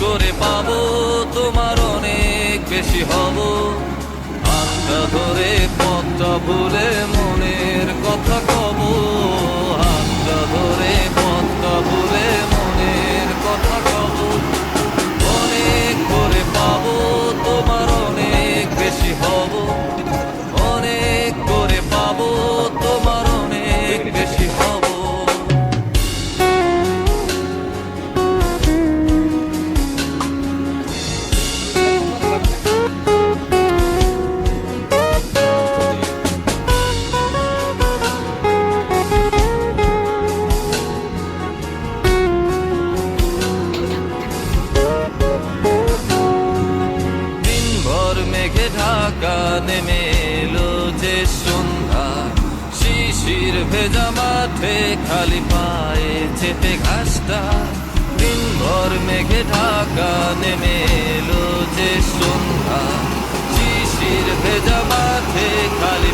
করে পাবো, তোমার অনেক বেশি হব। হাতটা ধরে পথটা ভুলে মনের কথা কব, হাতটা ধরে পথটা ভুলে মনের কথা কব। অনেক করে পাবো, তোমার অনেক বেশি হব। অনেক করে পাবো, তোমার অনেক বেশি হব। মেঘে ঢাকা নেমে এলো যে সন্ধ্যা, শিশির ভেজা মাঠে খালি পায়ে চেপে ঘাসটা। দিনভর মেঘে ঢাকা নেমে এলো যে সন্ধ্যা, শিশির ভেজা মাঠে খালি